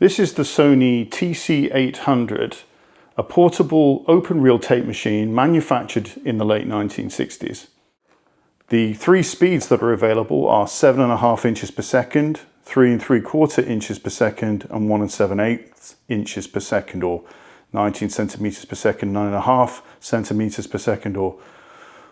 This is the Sony TC-800, a portable open-reel tape machine manufactured in the late 1960s. The three speeds that are available are 7.5 inches per second, 3 3/4 inches per second, and 1 7/8 inches per second, or 19 centimeters per second, 9.5 centimeters per second, or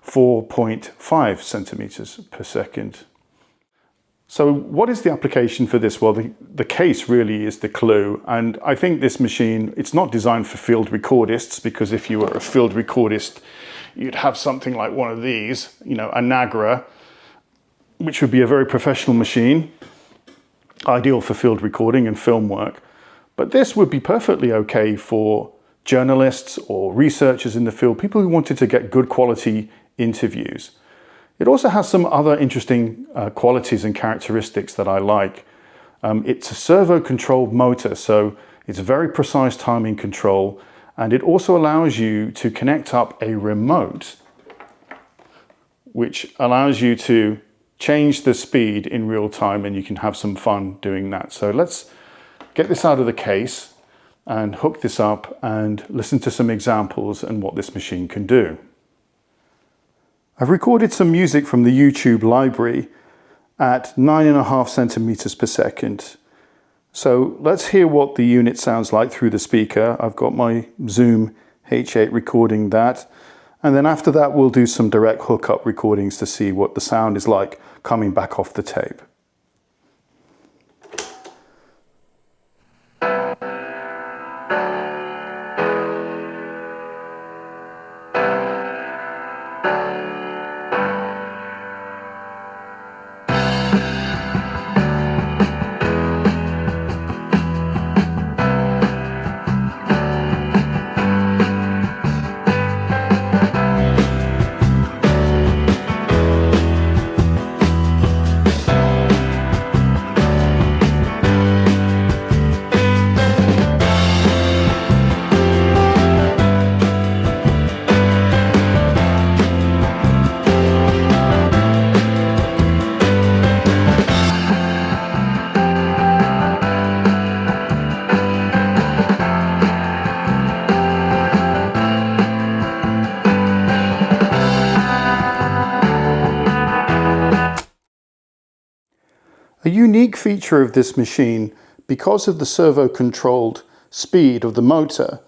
4.5 centimeters per second. So what is the application for this? Well, the case really is the clue. And I think this machine, it's not designed for field recordists, because if you were a field recordist, you'd have something like one of these, you know, a Nagra, which would be a very professional machine, ideal for field recording and film work. But this would be perfectly okay for journalists or researchers in the field, people who wanted to get good quality interviews. It also has some other interesting qualities and characteristics that I like. It's a servo-controlled motor, so it's very precise timing control, and it also allows you to connect up a remote, which allows you to change the speed in real time, and you can have some fun doing that. So let's get this out of the case and hook this up and listen to some examples and what this machine can do. I've recorded some music from the YouTube library at 9.5 centimeters per second. So let's hear what the unit sounds like through the speaker. I've got my Zoom H8 recording that. And then after that, we'll do some direct hookup recordings to see what the sound is like coming back off the tape. A unique feature of this machine, because of the servo-controlled speed of the motor,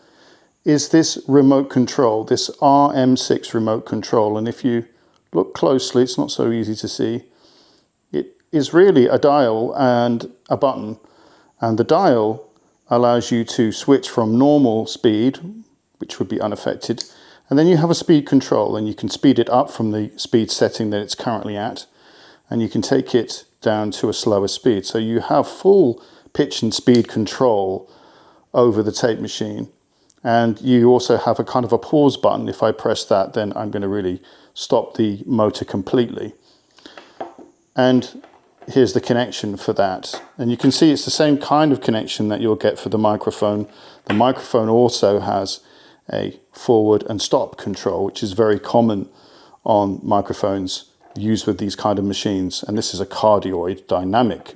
is this remote control, this RM6 remote control. And if you look closely, it's not so easy to see. It is really a dial and a button. And the dial allows you to switch from normal speed, which would be unaffected, and then you have a speed control, and you can speed it up from the speed setting that it's currently at, and you can take it down to a slower speed. So you have full pitch and speed control over the tape machine. And you also have a kind of a pause button. If I press that, then I'm going to really stop the motor completely. And here's the connection for that. And you can see it's the same kind of connection that you'll get for the microphone. The microphone also has a forward and stop control, which is very common on microphones used with these kind of machines. And this is a cardioid dynamic,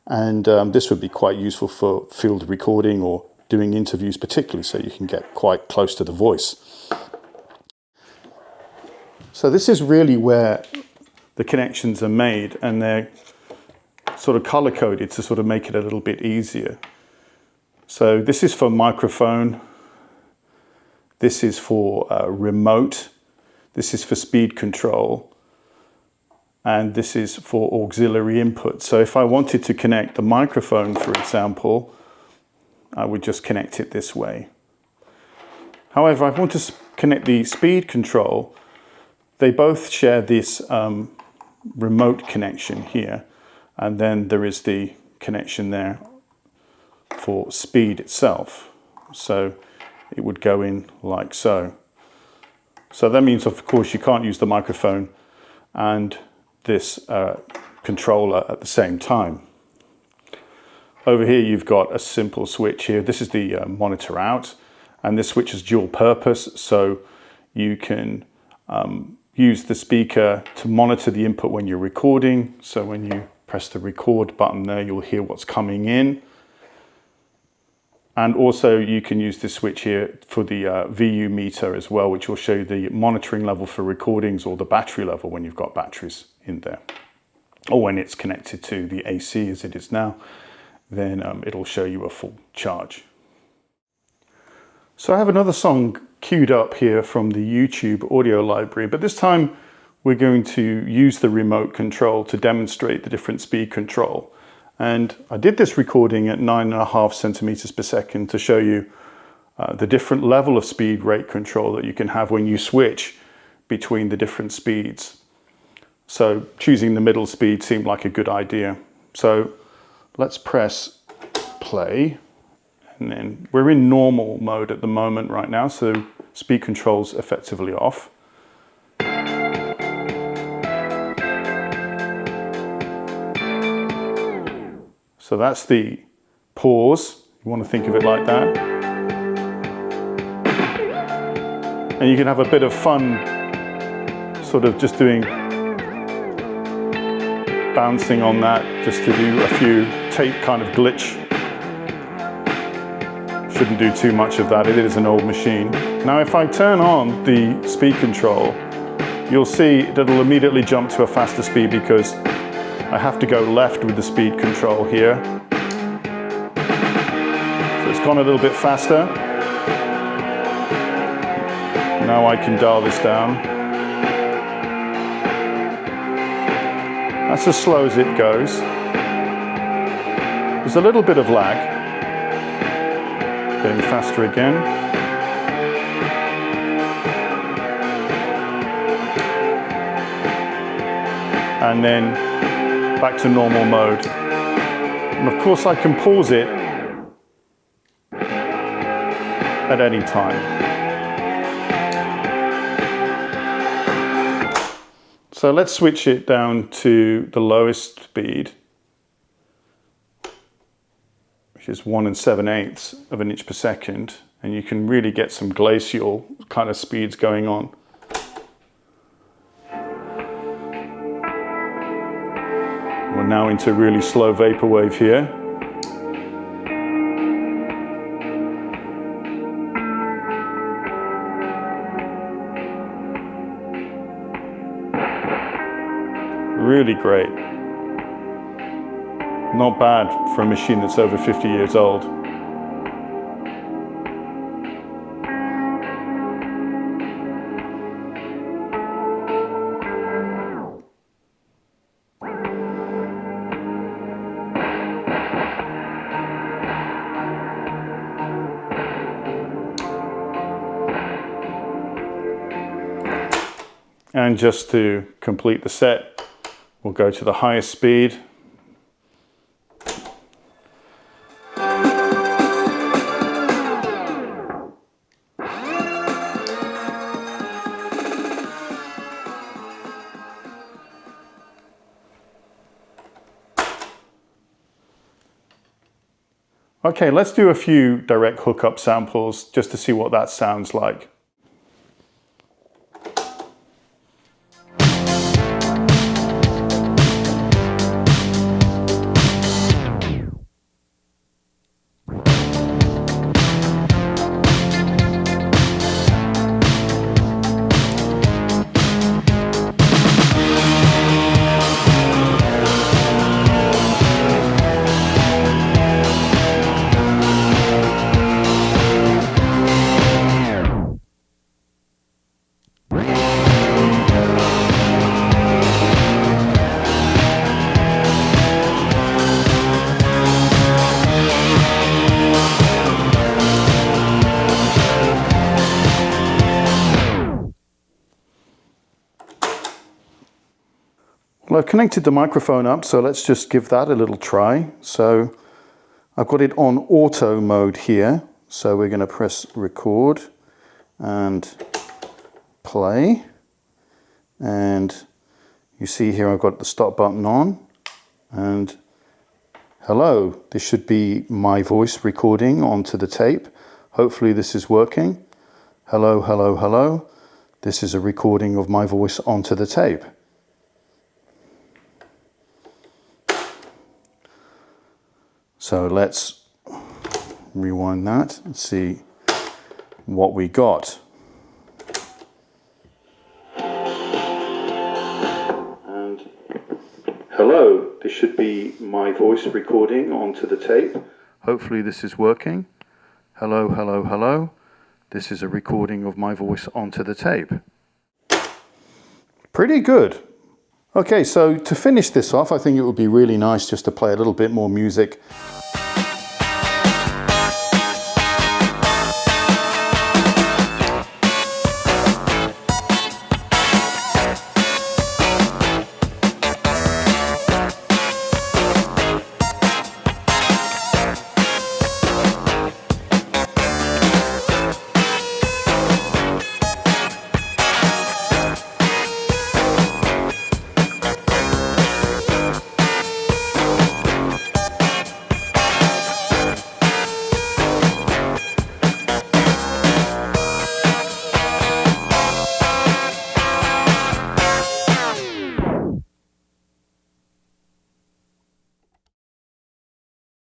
and this would be quite useful for field recording or doing interviews particularly, so you can get quite close to the voice. So this is really where the connections are made, and they're sort of color coded to sort of make it a little bit easier. So this is for microphone, this is for remote, this is for speed control, and this is for auxiliary input. So if I wanted to connect the microphone, for example, I would just connect it this way. However, if I want to connect the speed control, they both share this remote connection here, and then there is the connection there for speed itself. So it would go in like so. So that means, of course, you can't use the microphone and this controller at the same time. Over here you've got a simple switch here. This is the monitor out, and this switch is dual purpose, so you can use the speaker to monitor the input when you're recording. So when you press the record button there, you'll hear what's coming in. And also you can use this switch here for the VU meter as well, which will show you the monitoring level for recordings or the battery level when you've got batteries in there. Or when it's connected to the AC as it is now, then it'll show you a full charge. So I have another song queued up here from the YouTube audio library, but this time we're going to use the remote control to demonstrate the different speed control. And I did this recording at 9.5 centimeters per second to show you the different level of speed rate control that you can have when you switch between the different speeds. So choosing the middle speed seemed like a good idea. So let's press play, and then we're in normal mode at the moment right now, so speed control's effectively off. So that's the pause, you want to think of it like that. And you can have a bit of fun sort of just doing bouncing on that, just to do a few tape kind of glitch. Shouldn't do too much of that, it is an old machine. Now if I turn on the speed control, you'll see that it'll immediately jump to a faster speed because I have to go left with the speed control here. So it's gone a little bit faster. Now I can dial this down. That's as slow as it goes. There's a little bit of lag. Getting faster again. And then back to normal mode. And of course I can pause it at any time. So let's switch it down to the lowest speed, which is 1 7/8 of an inch per second, and you can really get some glacial kind of speeds going on. We're now into really slow vaporwave here. Really great. Not bad for a machine that's over 50 years old. And just to complete the set, we'll go to the highest speed. Okay, let's do a few direct hookup samples just to see what that sounds like. Well, I've connected the microphone up, so let's just give that a little try. So I've got it on auto mode here. So we're going to press record and play. And you see here I've got the stop button on. And hello, this should be my voice recording onto the tape. Hopefully this is working. Hello, hello, hello. This is a recording of my voice onto the tape. So let's rewind that and see what we got. And hello, this should be my voice recording onto the tape. Hopefully this is working. Hello, hello, hello. This is a recording of my voice onto the tape. Pretty good. Okay, so to finish this off, I think it would be really nice just to play a little bit more music.